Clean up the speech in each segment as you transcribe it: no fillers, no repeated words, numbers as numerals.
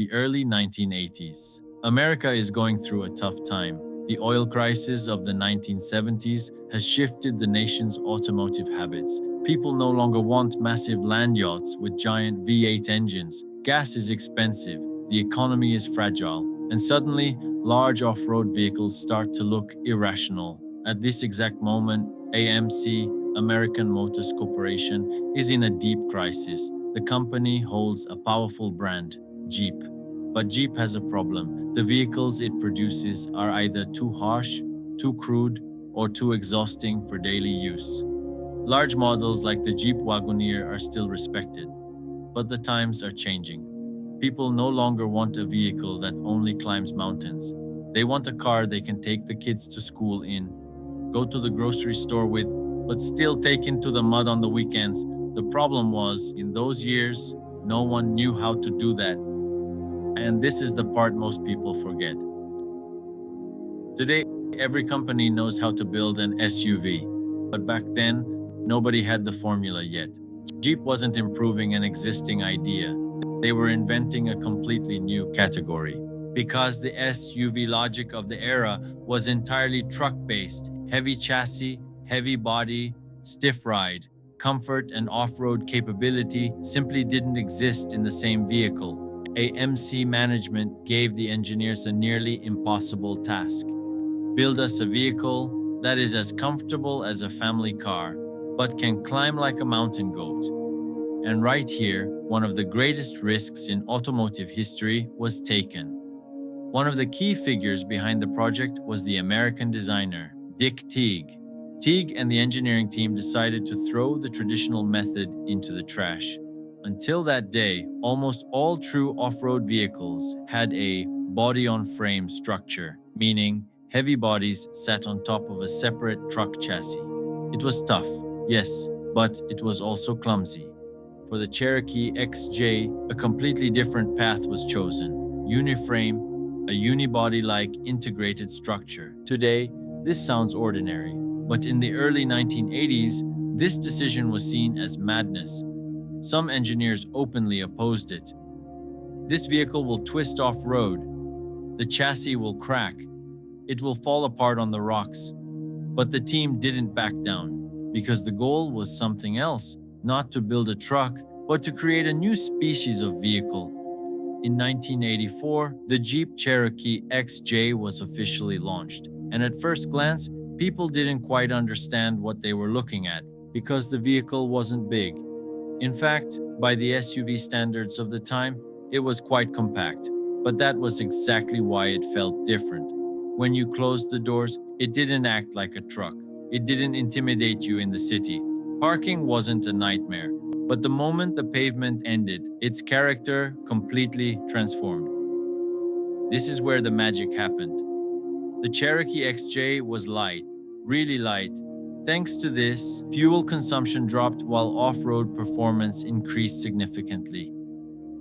The early 1980s. America is going through a tough time. The oil crisis of the 1970s has shifted the nation's automotive habits. People no longer want massive land yachts with giant V8 engines. Gas is expensive, the economy is fragile, and suddenly, large off road vehicles start to look irrational. At this exact moment, AMC, American Motors Corporation, is in a deep crisis. The company holds a powerful brand, Jeep. But Jeep has a problem. The vehicles it produces are either too harsh, too crude, or too exhausting for daily use. Large models like the Jeep Wagoneer are still respected, but the times are changing. People no longer want a vehicle that only climbs mountains. They want a car they can take the kids to school in, go to the grocery store with, but still take into the mud on the weekends. The problem was, in those years, no one knew how to do that. And this is the part most people forget. Today, every company knows how to build an SUV, but back then, nobody had the formula yet. Jeep wasn't improving an existing idea, they were inventing a completely new category. Because the SUV logic of the era was entirely truck based, heavy chassis, heavy body, stiff ride, comfort, and off road capability simply didn't exist in the same vehicle. AMC management gave the engineers a nearly impossible task: build us a vehicle that is as comfortable as a family car, but can climb like a mountain goat. And right here, one of the greatest risks in automotive history was taken. One of the key figures behind the project was the American designer, Dick Teague. Teague and the engineering team decided to throw the traditional method into the trash. Until that day, almost all true off-road vehicles had a body-on-frame structure, meaning heavy bodies sat on top of a separate truck chassis. It was tough, yes, but it was also clumsy. For the Cherokee XJ, a completely different path was chosen: uniframe, a unibody-like integrated structure. Today, this sounds ordinary, but in the early 1980s, this decision was seen as madness. Some engineers openly opposed it. This vehicle will twist off-road. The chassis will crack. It will fall apart on the rocks. But the team didn't back down, because the goal was something else: not to build a truck, but to create a new species of vehicle. In 1984, the Jeep Cherokee XJ was officially launched, and at first glance, people didn't quite understand what they were looking at, because the vehicle wasn't big. In fact, by the SUV standards of the time, it was quite compact, but that was exactly why it felt different. When you closed the doors, it didn't act like a truck. It didn't intimidate you in the city. Parking wasn't a nightmare. But the moment the pavement ended, its character completely transformed. This is where the magic happened. The Cherokee XJ was light, really light. Thanks to this, fuel consumption dropped while off-road performance increased significantly.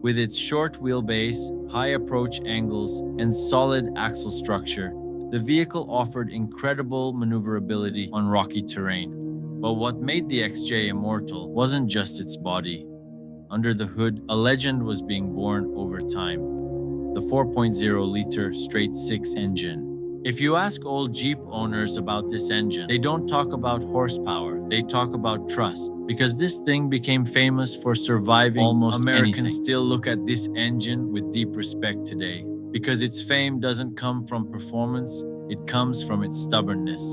With its short wheelbase, high approach angles, and solid axle structure, the vehicle offered incredible maneuverability on rocky terrain. But what made the XJ immortal wasn't just its body. Under the hood, a legend was being born over time: the 4.0-liter straight-six engine. If you ask old Jeep owners about this engine, they don't talk about horsepower, they talk about trust. Because this thing became famous for surviving almost Americans anything. Still look at this engine with deep respect today, because its fame doesn't come from performance, it comes from its stubbornness.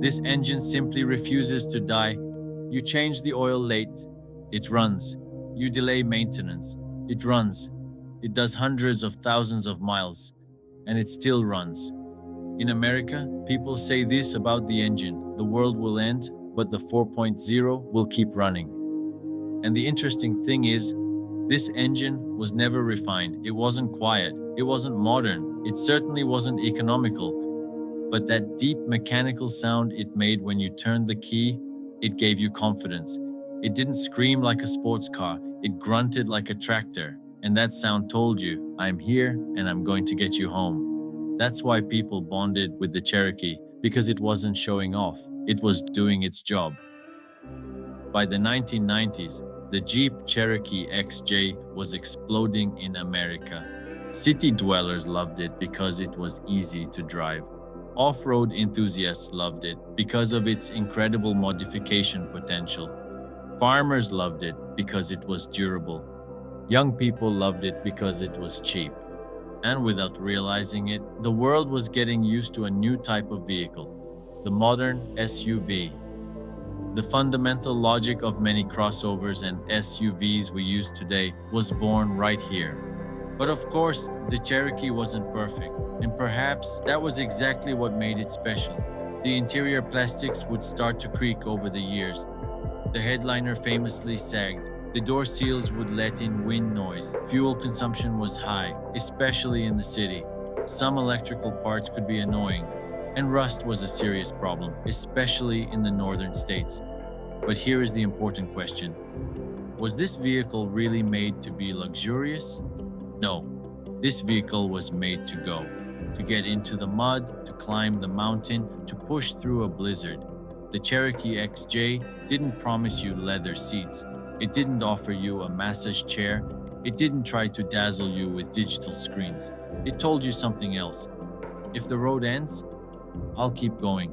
This engine simply refuses to die. You change the oil late, it runs. You delay maintenance, it runs. It does hundreds of thousands of miles, and it still runs. In America, people say this about the engine: the world will end, but the 4.0 will keep running. And the interesting thing is, this engine was never refined. It wasn't quiet, it wasn't modern, it certainly wasn't economical. But that deep mechanical sound it made when you turned the key, it gave you confidence. It didn't scream like a sports car, it grunted like a tractor. And that sound told you, I'm here and I'm going to get you home. That's why people bonded with the Cherokee, because it wasn't showing off, it was doing its job. By the 1990s, the Jeep Cherokee XJ was exploding in America. City dwellers loved it because it was easy to drive. Off-road enthusiasts loved it because of its incredible modification potential. Farmers loved it because it was durable. Young people loved it because it was cheap. And without realizing it, the world was getting used to a new type of vehicle, the modern SUV. The fundamental logic of many crossovers and SUVs we use today was born right here. But of course, the Cherokee wasn't perfect, and perhaps that was exactly what made it special. The interior plastics would start to creak over the years. The headliner famously sagged. The door seals would let in wind noise. Fuel consumption was high, especially in the city. Some electrical parts could be annoying, and rust was a serious problem, especially in the northern states. But here is the important question. Was this vehicle really made to be luxurious? No, this vehicle was made to go, to get into the mud, to climb the mountain, to push through a blizzard. The Cherokee XJ didn't promise you leather seats. It didn't offer you a massage chair. It didn't try to dazzle you with digital screens. It told you something else. If the road ends, I'll keep going.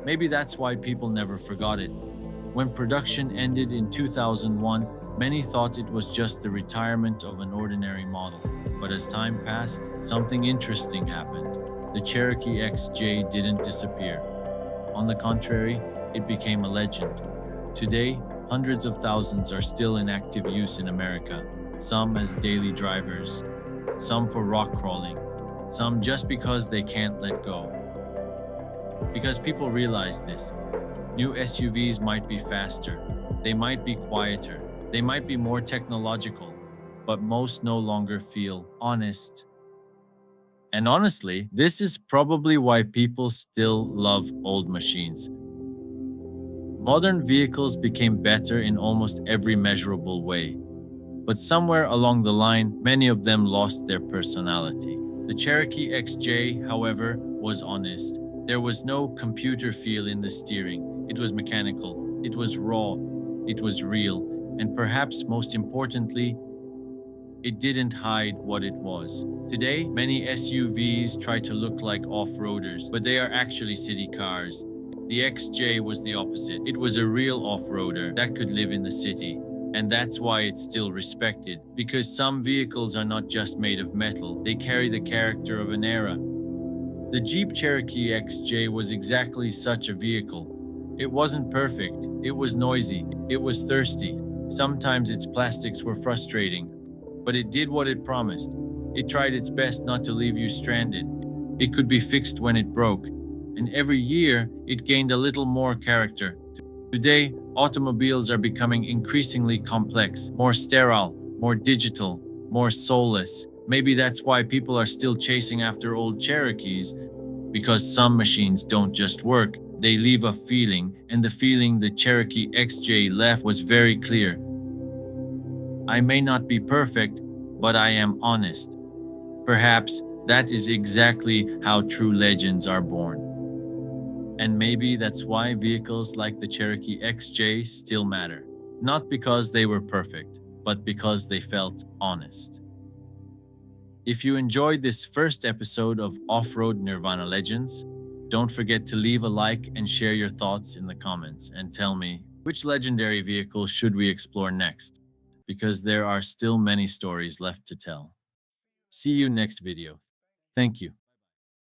Maybe that's why people never forgot it. When production ended in 2001, many thought it was just the retirement of an ordinary model. But as time passed, something interesting happened. The Cherokee XJ didn't disappear. On the contrary, it became a legend. Today, hundreds of thousands are still in active use in America, some as daily drivers, some for rock crawling, some just because they can't let go. Because people realize this. New SUVs might be faster, they might be quieter, they might be more technological, but most no longer feel honest. And honestly, this is probably why people still love old machines. Modern vehicles became better in almost every measurable way, but somewhere along the line, many of them lost their personality. The Cherokee XJ, however, was honest. There was no computer feel in the steering. It was mechanical, it was raw, it was real, and perhaps most importantly, it didn't hide what it was. Today, many SUVs try to look like off-roaders, but they are actually city cars. The XJ was the opposite. It was a real off-roader that could live in the city. And that's why it's still respected, because some vehicles are not just made of metal, they carry the character of an era. The Jeep Cherokee XJ was exactly such a vehicle. It wasn't perfect, it was noisy, it was thirsty. Sometimes its plastics were frustrating, but it did what it promised. It tried its best not to leave you stranded. It could be fixed when it broke, and every year it gained a little more character. Today, automobiles are becoming increasingly complex, more sterile, more digital, more soulless. Maybe that's why people are still chasing after old Cherokees, because some machines don't just work, they leave a feeling, and the feeling the Cherokee XJ left was very clear. I may not be perfect, but I am honest. Perhaps that is exactly how true legends are born. And maybe that's why vehicles like the Cherokee XJ still matter. Not because they were perfect, but because they felt honest. If you enjoyed this first episode of Off-Road Nirvana Legends, don't forget to leave a like and share your thoughts in the comments and tell me which legendary vehicle should we explore next, because there are still many stories left to tell. See you next video. Thank you.